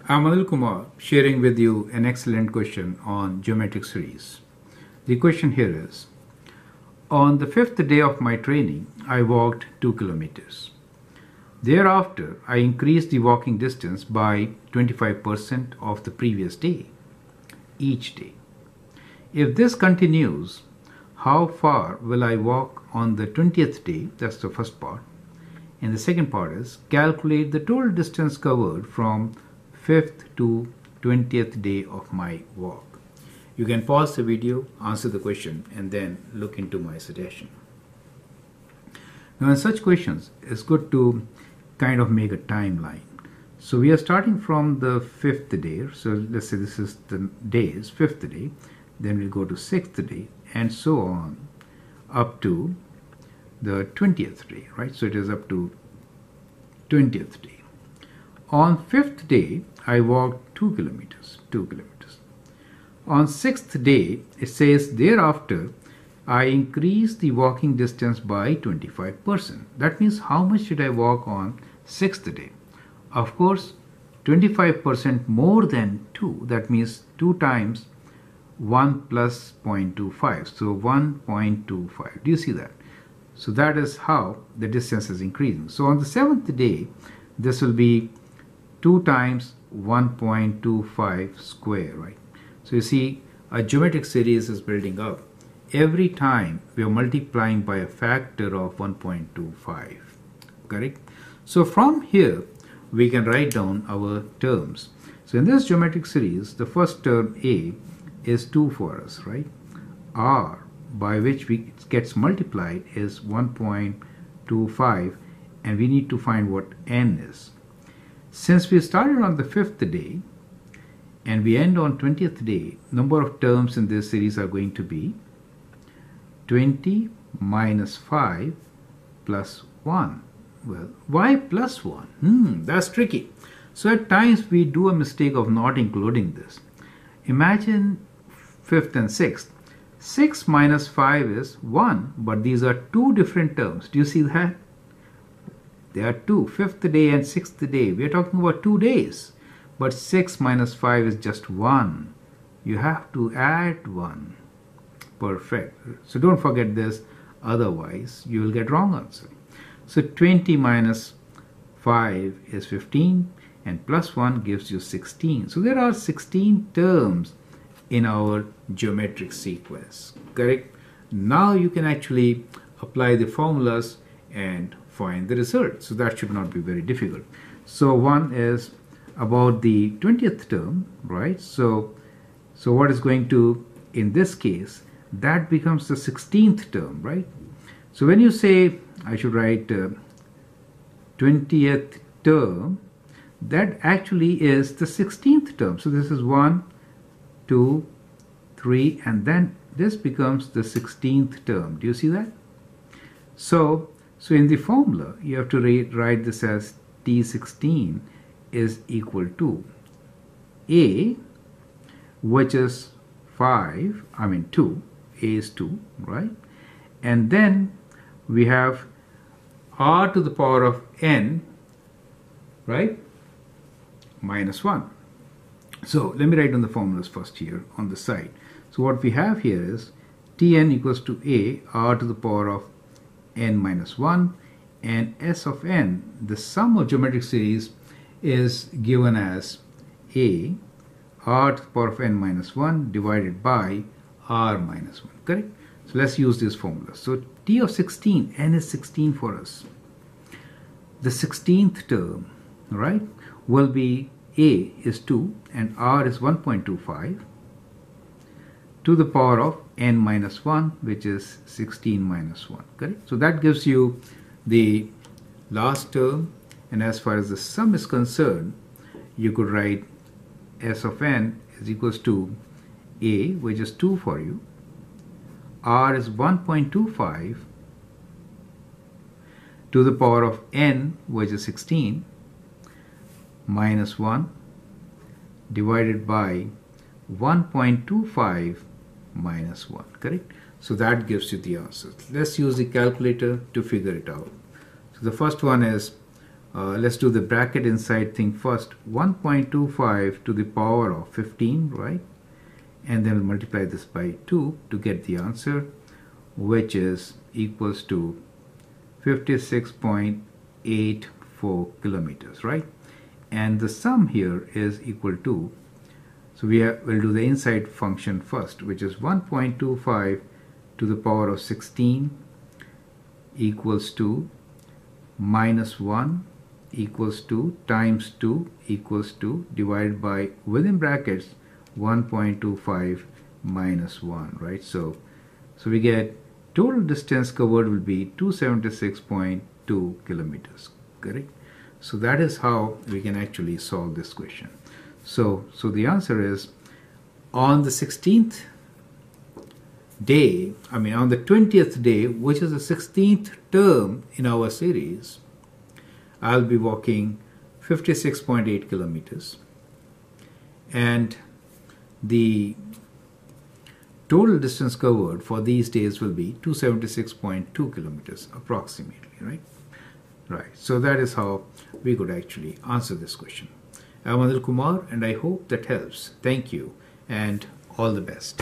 I'm Anil Kumar, sharing with you an excellent question on geometric series. The question here is, on the fifth day of my training, I walked 2 kilometers. Thereafter, I increased the walking distance by 25% of the previous day, each day. If this continues, how far will I walk on the 20th day? That's the first part. And the second part is, calculate the total distance covered from 5th to 20th day of my walk. You can pause the video, answer the question, and then look into my suggestion. Now in such questions, it's good to kind of make a timeline. So we are starting from the 5th day. So let's say this is the days, 5th day. Then we'll go to 6th day and so on up to the 20th day, right? So it is up to 20th day. On 5th day, I walked 2 kilometers. On 6th day, it says thereafter, I increased the walking distance by 25%. That means how much did I walk on 6th day? Of course, 25% more than 2. That means 2 times 1 plus 0.25. So 1.25. Do you see that? So that is how the distance is increasing. So on the 7th day, this will be 2 times 1.25 square, right? So you see, a geometric series is building up. Every time we are multiplying by a factor of 1.25, correct? So from here, we can write down our terms. So in this geometric series, the first term A is 2 for us, right? R, by which it gets multiplied, is 1.25, and we need to find what N is. Since we started on the 5th day and we end on 20th day, number of terms in this series are going to be 20 minus 5 plus 1. Well, why plus 1? That's tricky. So at times we do a mistake of not including this. Imagine 5th and 6th. 6 minus 5 is 1, but these are 2 different terms. Do you see that? There are 2, 5th day and 6th day. We are talking about 2 days. But 6 minus 5 is just 1. You have to add 1. Perfect. So don't forget this, otherwise you will get wrong answer. So 20 minus 5 is 15 and plus 1 gives you 16. So there are 16 terms in our geometric sequence, correct? Now you can actually apply the formulas and find the result. So that should not be very difficult. So one is about the 20th term, right? So what is going to, in this case, that becomes the 16th term, right? So when you say, I should write 20th term, that actually is the 16th term. So this is 1, 2, 3, and then this becomes the 16th term. Do you see that? So in the formula, you have to write this as T16 is equal to A, which is 2, A is 2, right? And then we have R to the power of N, right? Minus 1. So let me write down the formulas first here on the side. So what we have here is Tn equals to A, R to the power of N minus 1, and S of N, the sum of geometric series, is given as A, R to the power of N minus 1 divided by R minus 1, correct? So let's use this formula. So T of 16, N is 16 for us. The 16th term, right, will be A is 2 and R is 1.25 to the power of N minus 1, which is 16 minus 1, correct? So that gives you the last term, and as far as the sum is concerned, you could write S of N is equals to A, which is 2 for you, R is 1.25 to the power of N, which is 16, minus 1 divided by 1.25 minus 1, correct? So that gives you the answer. Let's use the calculator to figure it out. So the first one is Let's do the bracket inside thing first. 1.25 to the power of 15, right? And then we'll multiply this by 2 to get the answer, which is equals to 56.84 kilometers, right? And the sum here is equal to, so we'll do the inside function first, which is 1.25 to the power of 16 equals to minus 1 equals to times 2 equals to divided by, within brackets, 1.25 minus 1, right? So we get total distance covered will be 276.2 kilometers, correct? So that is how we can actually solve this question. So the answer is, on the 16th day, on the 20th day, which is the 16th term in our series, I'll be walking 56.8 kilometers. And the total distance covered for these days will be 276.2 kilometers approximately, right? Right. So that is how we could actually answer this question. I'm Anil Kumar, and I hope that helps. Thank you, and all the best.